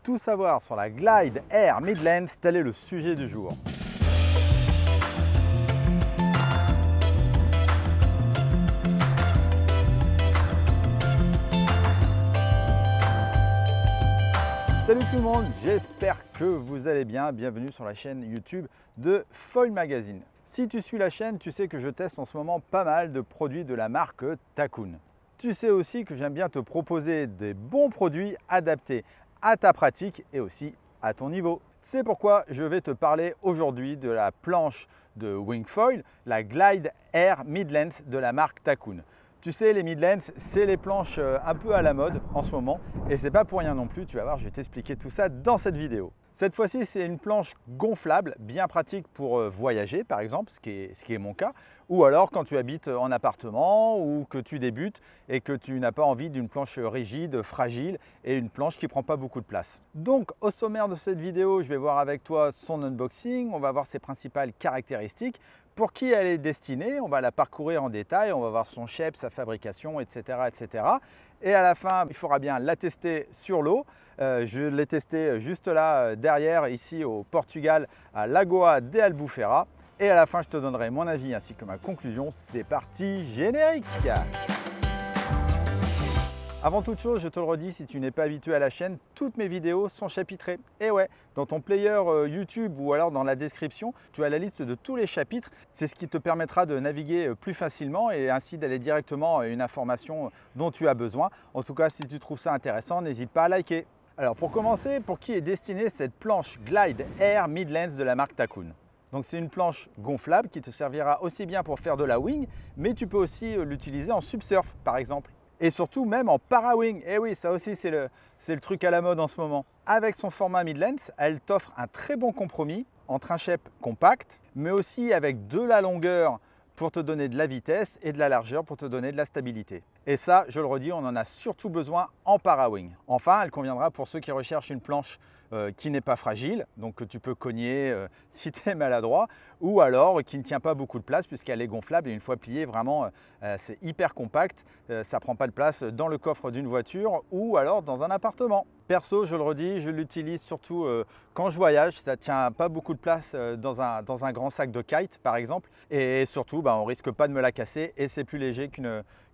Tout savoir sur la Glide Air Midlands, tel est le sujet du jour. Salut tout le monde, j'espère que vous allez bien. Bienvenue sur la chaîne YouTube de Foil Magazine. Si tu suis la chaîne, tu sais que je teste en ce moment pas mal de produits de la marque Takoun. Tu sais aussi que j'aime bien te proposer des bons produits adaptés à ta pratique et aussi à ton niveau. C'est pourquoi je vais te parler aujourd'hui de la planche de Wingfoil, la Glide Air Midlands de la marque Takoun. Tu sais, les Midlands, c'est les planches un peu à la mode en ce moment et c'est pas pour rien non plus. Tu vas voir, je vais t'expliquer tout ça dans cette vidéo. Cette fois-ci, c'est une planche gonflable, bien pratique pour voyager par exemple, ce qui est mon cas, ou alors quand tu habites en appartement ou que tu débutes et que tu n'as pas envie d'une planche rigide, fragile et une planche qui ne prend pas beaucoup de place. Donc au sommaire de cette vidéo, je vais voir avec toi son unboxing, on va voir ses principales caractéristiques, pour qui elle est destinée, on va la parcourir en détail, on va voir son shape, sa fabrication, etc., etc. Et à la fin, il faudra bien la tester sur l'eau. Je l'ai testé juste là, derrière, ici au Portugal, à Lagoa de Albufeira. Et à la fin, je te donnerai mon avis ainsi que ma conclusion. C'est parti, générique! Avant toute chose, je te le redis, si tu n'es pas habitué à la chaîne, toutes mes vidéos sont chapitrées. Et ouais, dans ton player YouTube ou alors dans la description, tu as la liste de tous les chapitres. C'est ce qui te permettra de naviguer plus facilement et ainsi d'aller directement à une information dont tu as besoin. En tout cas, si tu trouves ça intéressant, n'hésite pas à liker. Alors pour commencer, pour qui est destinée cette planche Glide Air Midlands de la marque Takoun? Donc c'est une planche gonflable qui te servira aussi bien pour faire de la wing, mais tu peux aussi l'utiliser en subsurf par exemple. Et surtout même en para-wing. Et oui, ça aussi c'est le truc à la mode en ce moment. Avec son format Midlands, elle t'offre un très bon compromis entre un shape compact, mais aussi avec de la longueur pour te donner de la vitesse et de la largeur pour te donner de la stabilité. Et ça, je le redis, on en a surtout besoin en para-wing. Enfin, elle conviendra pour ceux qui recherchent une planche qui n'est pas fragile, donc que tu peux cogner si tu es maladroit, ou alors qui ne tient pas beaucoup de place puisqu'elle est gonflable et une fois pliée, vraiment, c'est hyper compact, ça ne prend pas de place dans le coffre d'une voiture ou alors dans un appartement. Perso, je le redis, je l'utilise surtout quand je voyage, ça ne tient pas beaucoup de place dans un grand sac de kite par exemple, et surtout, on ne risque pas de me la casser et c'est plus léger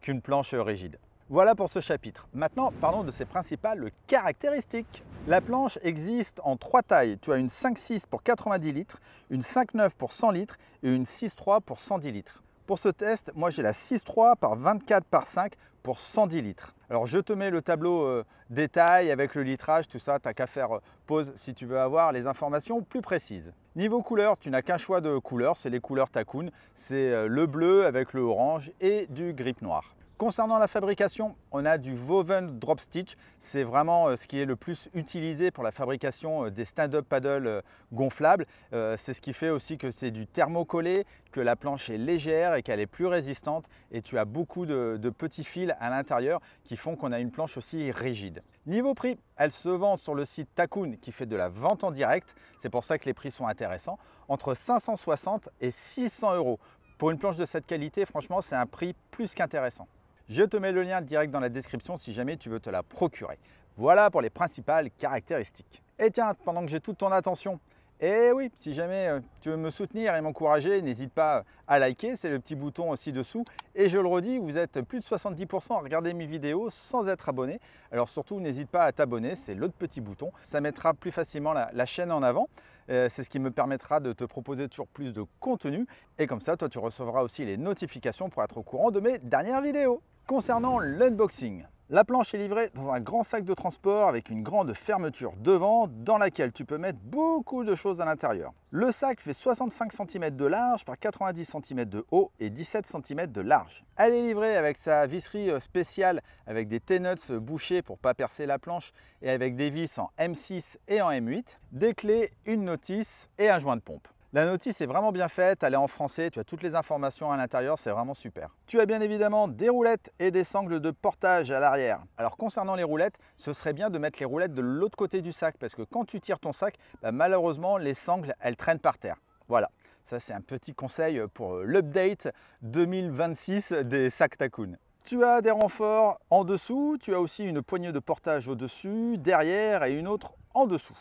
qu'une planche rigide. Voilà pour ce chapitre. Maintenant, parlons de ses principales caractéristiques. La planche existe en 3 tailles. Tu as une 5,6 pour 90 litres, une 5,9 pour 100 litres et une 6,3 pour 110 litres. Pour ce test, moi j'ai la 6,3 par 24 par 5 pour 110 litres. Alors je te mets le tableau détail avec le litrage, tout ça, tu n'as qu'à faire pause si tu veux avoir les informations plus précises. Niveau couleur, tu n'as qu'un choix de couleur, c'est les couleurs Takoun, c'est le bleu avec le orange et du grip noir. Concernant la fabrication, on a du woven drop stitch. C'est vraiment ce qui est le plus utilisé pour la fabrication des stand-up paddle gonflables. C'est ce qui fait aussi que c'est du thermocollé, que la planche est légère et qu'elle est plus résistante. Et tu as beaucoup de petits fils à l'intérieur qui font qu'on a une planche aussi rigide. Niveau prix, elle se vend sur le site Takoun qui fait de la vente en direct. C'est pour ça que les prix sont intéressants. Entre 560 et 600 €. Pour une planche de cette qualité, franchement, c'est un prix plus qu'intéressant. Je te mets le lien direct dans la description si jamais tu veux te la procurer. Voilà pour les principales caractéristiques. Et tiens, pendant que j'ai toute ton attention, et oui, si jamais tu veux me soutenir et m'encourager, n'hésite pas à liker, c'est le petit bouton aussi dessous. Et je le redis, vous êtes plus de 70% à regarder mes vidéos sans être abonné. Alors surtout, n'hésite pas à t'abonner, c'est l'autre petit bouton. Ça mettra plus facilement la chaîne en avant. C'est ce qui me permettra de te proposer toujours plus de contenu. Et comme ça, toi, tu recevras aussi les notifications pour être au courant de mes dernières vidéos. Concernant l'unboxing, la planche est livrée dans un grand sac de transport avec une grande fermeture devant dans laquelle tu peux mettre beaucoup de choses à l'intérieur. Le sac fait 65 cm de large par 90 cm de haut et 17 cm de large. Elle est livrée avec sa visserie spéciale avec des T-nuts bouchés pour ne pas percer la planche et avec des vis en M6 et en M8, des clés, une notice et un joint de pompe. La notice est vraiment bien faite, elle est en français, tu as toutes les informations à l'intérieur, c'est vraiment super. Tu as bien évidemment des roulettes et des sangles de portage à l'arrière. Alors concernant les roulettes, ce serait bien de mettre les roulettes de l'autre côté du sac parce que quand tu tires ton sac, malheureusement les sangles elles traînent par terre. Voilà, ça c'est un petit conseil pour l'update 2026 des sacs Takoun. Tu as des renforts en dessous, tu as aussi une poignée de portage au-dessus, derrière et une autre en dessous.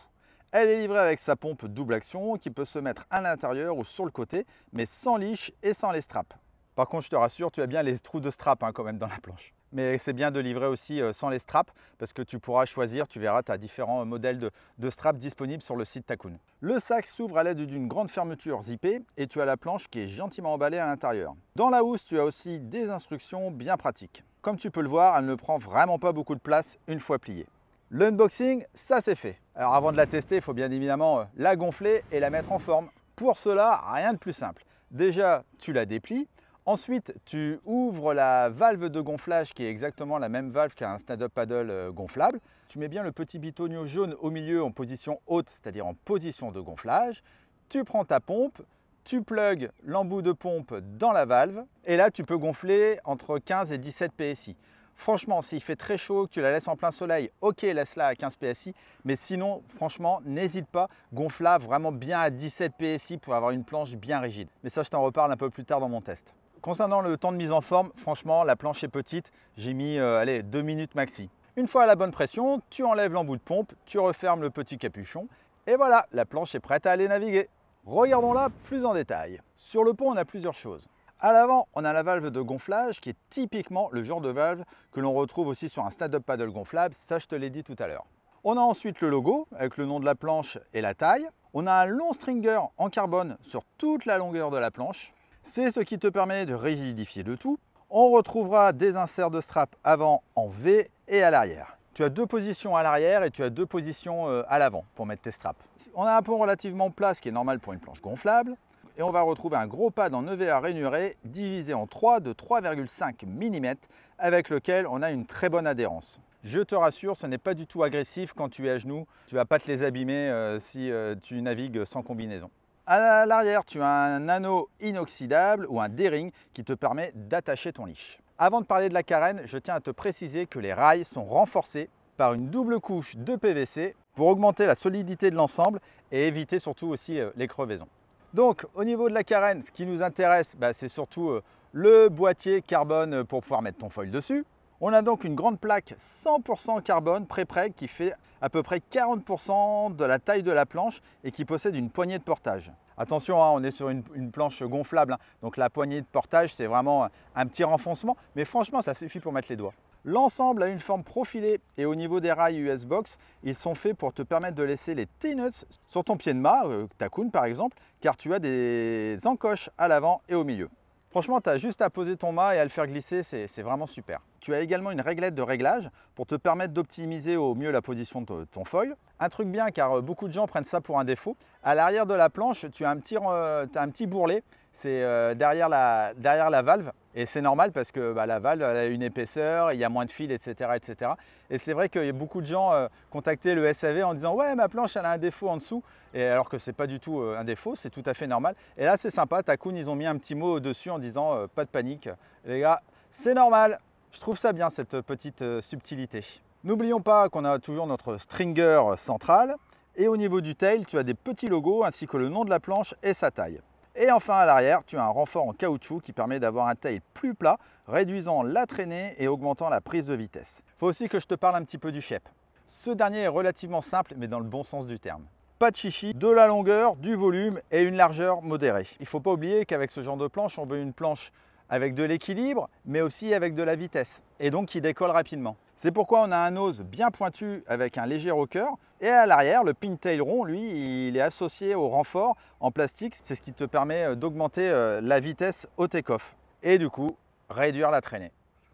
Elle est livrée avec sa pompe double action qui peut se mettre à l'intérieur ou sur le côté, mais sans leash et sans les straps. Par contre, je te rassure, tu as bien les trous de strap quand même dans la planche. Mais c'est bien de livrer aussi sans les straps parce que tu pourras choisir, tu verras, tu as différents modèles de straps disponibles sur le site Takoun. Le sac s'ouvre à l'aide d'une grande fermeture zippée et tu as la planche qui est gentiment emballée à l'intérieur. Dans la housse, tu as aussi des instructions bien pratiques. Comme tu peux le voir, elle ne prend vraiment pas beaucoup de place une fois pliée. L'unboxing, ça c'est fait. Alors avant de la tester, il faut bien évidemment la gonfler et la mettre en forme. Pour cela, rien de plus simple. Déjà, tu la déplies. Ensuite, tu ouvres la valve de gonflage qui est exactement la même valve qu'un stand-up paddle gonflable. Tu mets bien le petit bitonio jaune au milieu en position haute, c'est-à-dire en position de gonflage. Tu prends ta pompe, tu plugues l'embout de pompe dans la valve et là, tu peux gonfler entre 15 et 17 PSI. Franchement, s'il fait très chaud, que tu la laisses en plein soleil, ok, laisse-la à 15 PSI. Mais sinon, franchement, n'hésite pas, gonfle-la vraiment bien à 17 PSI pour avoir une planche bien rigide. Mais ça, je t'en reparle un peu plus tard dans mon test. Concernant le temps de mise en forme, franchement, la planche est petite. J'ai mis, 2 minutes maxi. Une fois à la bonne pression, tu enlèves l'embout de pompe, tu refermes le petit capuchon. Et voilà, la planche est prête à aller naviguer. Regardons-la plus en détail. Sur le pont, on a plusieurs choses. À l'avant, on a la valve de gonflage qui est typiquement le genre de valve que l'on retrouve aussi sur un stand-up paddle gonflable, ça je te l'ai dit tout à l'heure. On a ensuite le logo avec le nom de la planche et la taille. On a un long stringer en carbone sur toute la longueur de la planche. C'est ce qui te permet de rigidifier le tout. On retrouvera des inserts de strap avant en V et à l'arrière. Tu as 2 positions à l'arrière et tu as 2 positions à l'avant pour mettre tes straps. On a un pont relativement plat, ce qui est normal pour une planche gonflable. Et on va retrouver un gros pad en EVA rainuré divisé en 3 de 3,5 mm avec lequel on a une très bonne adhérence. Je te rassure, ce n'est pas du tout agressif quand tu es à genoux. Tu ne vas pas te les abîmer si tu navigues sans combinaison. À l'arrière, tu as un anneau inoxydable ou un D-ring qui te permet d'attacher ton leash. Avant de parler de la carène, je tiens à te préciser que les rails sont renforcés par une double couche de PVC pour augmenter la solidité de l'ensemble et éviter surtout aussi les crevaisons. Donc au niveau de la carène, ce qui nous intéresse, c'est surtout le boîtier carbone pour pouvoir mettre ton foil dessus. On a donc une grande plaque 100% carbone pré-preg qui fait à peu près 40% de la taille de la planche et qui possède une poignée de portage. Attention, on est sur une planche gonflable, donc la poignée de portage c'est vraiment un petit renfoncement, mais franchement ça suffit pour mettre les doigts. L'ensemble a une forme profilée et au niveau des rails US Box, ils sont faits pour te permettre de laisser les T-nuts sur ton pied de mât, Takoun par exemple, car tu as des encoches à l'avant et au milieu. Franchement, tu as juste à poser ton mât et à le faire glisser, c'est vraiment super. Tu as également une réglette de réglage pour te permettre d'optimiser au mieux la position de ton foil. Un truc bien car beaucoup de gens prennent ça pour un défaut. À l'arrière de la planche, tu as un petit bourrelet, c'est derrière la valve. Et c'est normal parce que la valve elle a une épaisseur, il y a moins de fil, etc. etc. Et c'est vrai qu'il y a beaucoup de gens contactaient le SAV en disant « Ouais, ma planche elle a un défaut en dessous ». Et alors que ce n'est pas du tout un défaut, c'est tout à fait normal. Et là c'est sympa, Takoun ils ont mis un petit mot dessus en disant pas de panique, les gars, c'est normal ». Je trouve ça bien cette petite subtilité. N'oublions pas qu'on a toujours notre stringer central. Et au niveau du tail, tu as des petits logos ainsi que le nom de la planche et sa taille. Et enfin à l'arrière, tu as un renfort en caoutchouc qui permet d'avoir un tail plus plat, réduisant la traînée et augmentant la prise de vitesse. Il faut aussi que je te parle un petit peu du shape. Ce dernier est relativement simple, mais dans le bon sens du terme. Pas de chichi, de la longueur, du volume et une largeur modérée. Il ne faut pas oublier qu'avec ce genre de planche, on veut une planche avec de l'équilibre, mais aussi avec de la vitesse, et donc qui décolle rapidement. C'est pourquoi on a un nose bien pointu avec un léger rocker, et à l'arrière, le pintail rond, lui, il est associé au renfort en plastique. C'est ce qui te permet d'augmenter la vitesse au take-off, et du coup, réduire la traînée.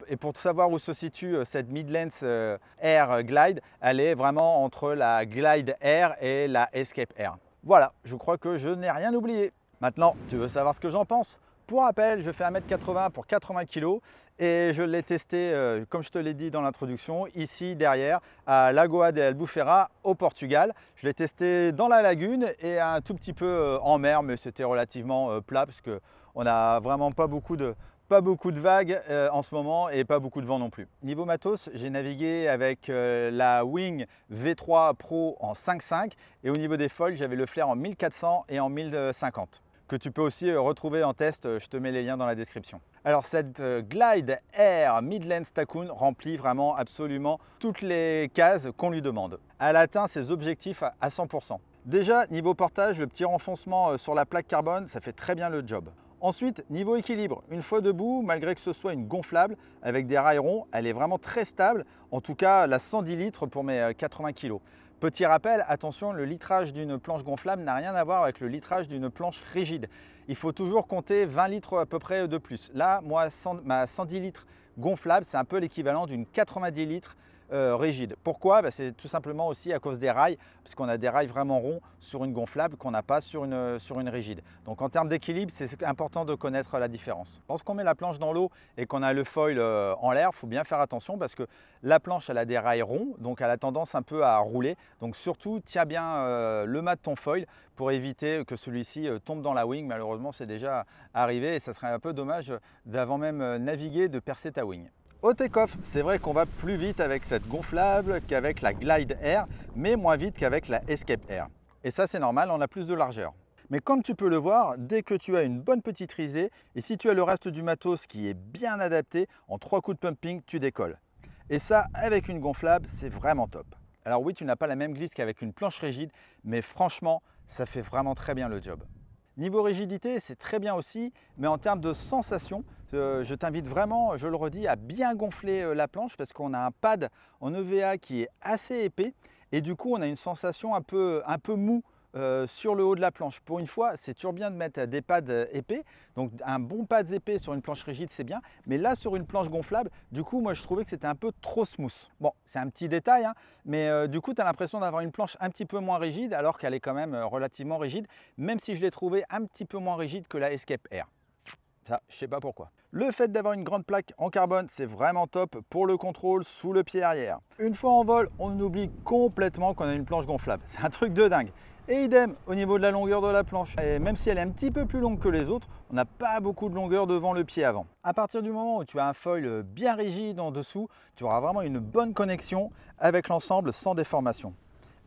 Et pour savoir où se situe cette Midlength Air Glide, elle est vraiment entre la Glide Air et la Escape Air. Voilà, je crois que je n'ai rien oublié. Maintenant, tu veux savoir ce que j'en pense? Pour rappel, je fais 1m80 pour 80 kg et je l'ai testé, comme je te l'ai dit dans l'introduction, ici derrière à Lagoa de Albufeira au Portugal. Je l'ai testé dans la lagune et un tout petit peu en mer, mais c'était relativement plat parce qu'on n'a vraiment pas beaucoup de vagues en ce moment et pas beaucoup de vent non plus. Niveau matos, j'ai navigué avec la Wing V3 Pro en 5.5 et au niveau des foils, j'avais le flair en 1400 et en 1050. que tu peux aussi retrouver en test, je te mets les liens dans la description. Alors cette Glide Air Midlands Tacoon remplit vraiment absolument toutes les cases qu'on lui demande. Elle atteint ses objectifs à 100%. Déjà, niveau portage, le petit renfoncement sur la plaque carbone, ça fait très bien le job. Ensuite, niveau équilibre, une fois debout, malgré que ce soit une gonflable avec des rails ronds, elle est vraiment très stable, en tout cas la 110 litres pour mes 80 kg. Petit rappel, attention, le litrage d'une planche gonflable n'a rien à voir avec le litrage d'une planche rigide. Il faut toujours compter 20 litres à peu près de plus. Là, moi, ma 110 litres gonflable, c'est un peu l'équivalent d'une 90 litres rigide. Pourquoi? C'est tout simplement aussi à cause des rails, parce qu'on a des rails vraiment ronds sur une gonflable qu'on n'a pas sur une rigide. Donc en termes d'équilibre, c'est important de connaître la différence. Lorsqu'on met la planche dans l'eau et qu'on a le foil en l'air, il faut bien faire attention parce que la planche elle a des rails ronds, donc elle a tendance un peu à rouler. Donc surtout, tiens bien le mât de ton foil pour éviter que celui-ci tombe dans la wing. Malheureusement, c'est déjà arrivé et ça serait un peu dommage d'avant même naviguer de percer ta wing. Au take-off, c'est vrai qu'on va plus vite avec cette gonflable qu'avec la Glide Air, mais moins vite qu'avec la Escape Air. Et ça, c'est normal, on a plus de largeur. Mais comme tu peux le voir, dès que tu as une bonne petite risée, et si tu as le reste du matos qui est bien adapté, en 3 coups de pumping, tu décolles. Et ça, avec une gonflable, c'est vraiment top. Alors oui, tu n'as pas la même glisse qu'avec une planche rigide, mais franchement, ça fait vraiment très bien le job. Niveau rigidité, c'est très bien aussi, mais en termes de sensation, je t'invite vraiment, je le redis, à bien gonfler la planche parce qu'on a un pad en EVA qui est assez épais et du coup, on a une sensation un peu mou sur le haut de la planche. Pour une fois, c'est toujours bien de mettre des pads épais, donc un bon pad épais sur une planche rigide, c'est bien, mais là, sur une planche gonflable, du coup, moi, je trouvais que c'était un peu trop smooth. Bon, c'est un petit détail, hein, mais du coup, tu as l'impression d'avoir une planche un petit peu moins rigide alors qu'elle est quand même relativement rigide, même si je l'ai trouvée un petit peu moins rigide que la Escape Air. Ça, je ne sais pas pourquoi. Le fait d'avoir une grande plaque en carbone, c'est vraiment top pour le contrôle sous le pied arrière. Une fois en vol, on oublie complètement qu'on a une planche gonflable. C'est un truc de dingue. Et idem au niveau de la longueur de la planche. Et même si elle est un petit peu plus longue que les autres, on n'a pas beaucoup de longueur devant le pied avant. À partir du moment où tu as un foil bien rigide en dessous, tu auras vraiment une bonne connexion avec l'ensemble sans déformation.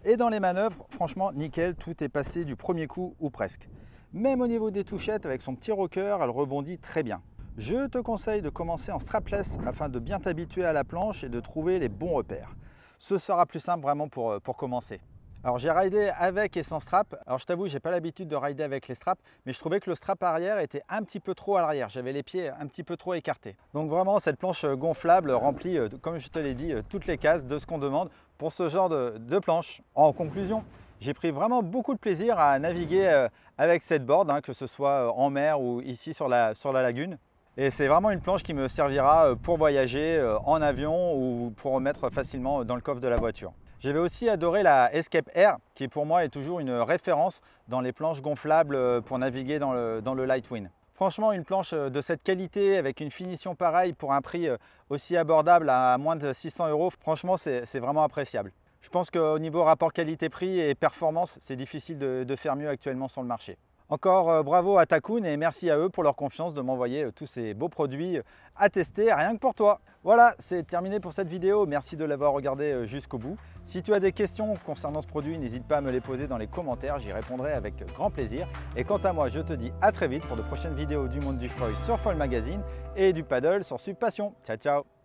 Et dans les manœuvres, franchement, nickel, tout est passé du premier coup ou presque. Même au niveau des touchettes, avec son petit rocker, elle rebondit très bien. Je te conseille de commencer en strapless afin de bien t'habituer à la planche et de trouver les bons repères. Ce sera plus simple vraiment pour commencer. Alors j'ai ridé avec et sans strap. Alors je t'avoue, j'ai pas l'habitude de rider avec les straps, mais je trouvais que le strap arrière était un petit peu trop à l'arrière. J'avais les pieds un petit peu trop écartés. Donc vraiment, cette planche gonflable remplit, comme je te l'ai dit, toutes les cases de ce qu'on demande pour ce genre de planche. En conclusion, j'ai pris vraiment beaucoup de plaisir à naviguer avec cette board, hein, que ce soit en mer ou ici sur la lagune. Et c'est vraiment une planche qui me servira pour voyager en avion ou pour mettre facilement dans le coffre de la voiture. J'avais aussi adoré la Escape Air, qui pour moi est toujours une référence dans les planches gonflables pour naviguer dans le light wind. Franchement, une planche de cette qualité avec une finition pareille pour un prix aussi abordable à moins de 600 €, franchement c'est vraiment appréciable. Je pense qu'au niveau rapport qualité-prix et performance, c'est difficile de faire mieux actuellement sur le marché. Encore bravo à Tacoon et merci à eux pour leur confiance de m'envoyer tous ces beaux produits à tester rien que pour toi. Voilà, c'est terminé pour cette vidéo. Merci de l'avoir regardé jusqu'au bout. Si tu as des questions concernant ce produit, n'hésite pas à me les poser dans les commentaires, j'y répondrai avec grand plaisir. Et quant à moi, je te dis à très vite pour de prochaines vidéos du monde du foil sur Foil Magazine et du paddle sur Sub Passion. Ciao, ciao!